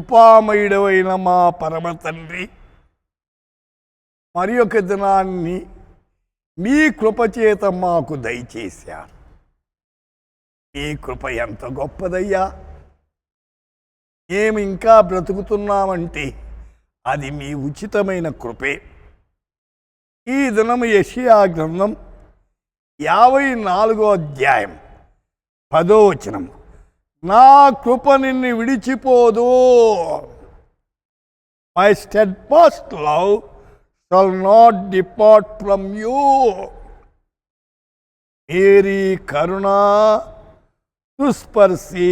కృపామయుడవైన మా పరమ తండ్రి, మరి ఒక దినాన్ని మీ కృపచేత మాకు దయచేశారు. మీ కృప ఎంత గొప్పదయ్యా! మేము ఇంకా బ్రతుకుతున్నామంటే అది మీ ఉచితమైన కృపే. ఈ దినము యెషయా గ్రంథం 54వ అధ్యాయం 10వ వచనం, నా కృప నిన్ను విడిచిపోదు. My steadfast love shall not depart from you. मेरी करुणा तुझ पर से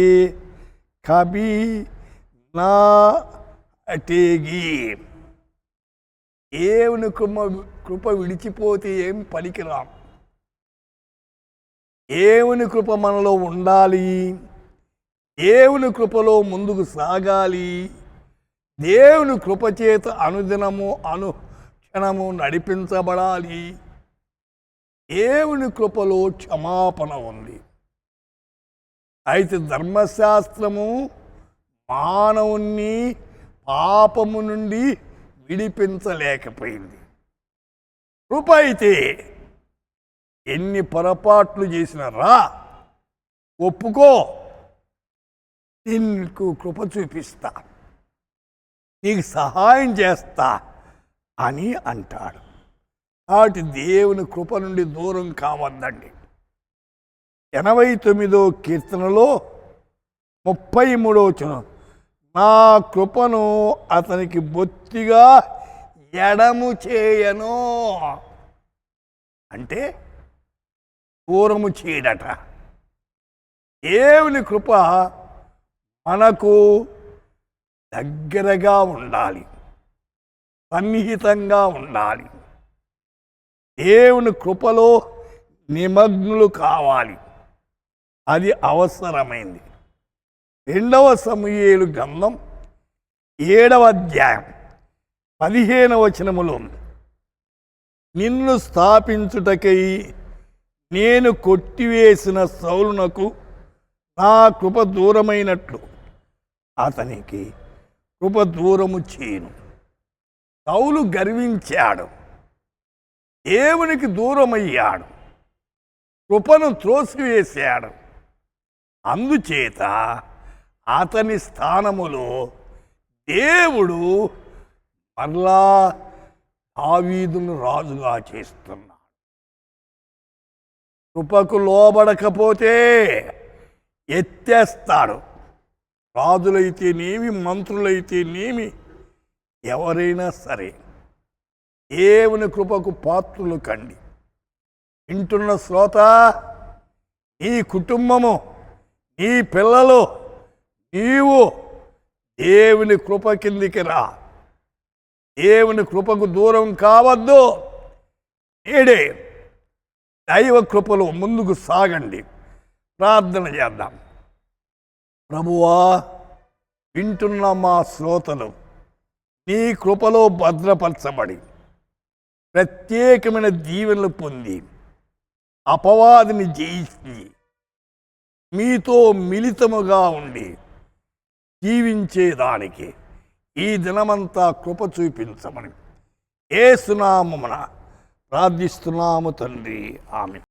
कभी ना हटेगी. దేవుని కృప విడిచిపోతే ఏం పనికిరాం. దేవుని కృప మనలో ఉండాలి. దేవుని కృపలో ముందుకు సాగాలి. దేవుని కృపచేత అనుదినము క్షణము నడిపించబడాలి. దేవుని కృపలో క్షమాపణ ఉంది. అయితే ధర్మశాస్త్రము మానవుణ్ణి పాపము నుండి విడిపించలేకపోయింది. కృప అయితే ఎన్ని పొరపాట్లు చేసినా రా, ఒప్పుకో, నీకు కృప చూపిస్తా, నీకు సహాయం చేస్తా అని అంటాడు. కాబట్టి దేవుని కృప నుండి దూరం కావద్దండి. 89వ కీర్తనలో 33వ వచనం, నా కృపను అతనికి బొత్తిగా ఎడము చేయను. అంటే దూరము చేయడట. దేవుని కృప మనకు దగ్గరగా ఉండాలి, సన్నిహితంగా ఉండాలి. దేవుని కృపలో నిమగ్నులు కావాలి. అది అవసరమైంది. 2వ సమూయేలు గ్రంథం 7వ అధ్యాయం 15వ వచనములో, నిన్ను స్థాపించుటకై నేను కొట్టివేసిన సౌలునకు నా కృప దూరమైనట్లు అతనికి కృప దూరము చేయను. సౌలు గర్వించాడు, దేవునికి దూరమయ్యాడు, కృపను త్రోసివేశాడు. అందుచేత అతని స్థానములో దేవుడు మరలా దావీదును రాజుగా చేస్తున్నాడు. కృపకు లోబడకపోతే ఎత్తేస్తాడు. రాజులైతేనేమి, మంత్రులైతేనేమి, ఎవరైనా సరే దేవుని కృపకు పాత్రులు కండి. వింటున్న శ్రోత, నీ కుటుంబము, నీ పిల్లలు, నీవు దేవుని కృప కిందికి రా. దేవుని కృపకు దూరం కావద్దు. నేడే దైవ కృపలో ముందుకు సాగండి. ప్రార్థన చేద్దాం. ప్రభువా, వింటున్న మా శ్రోతలు నీ కృపలో భద్రపరచబడి ప్రత్యేకమైన దీవెనలు పొంది అపవాదిని జయించి మీతో మిళితముగా ఉండి జీవించేదానికి ఈ దినమంతా కృప చూపించమని యేసు నామమున ప్రార్థిస్తున్నాము తండ్రి. ఆమేన్.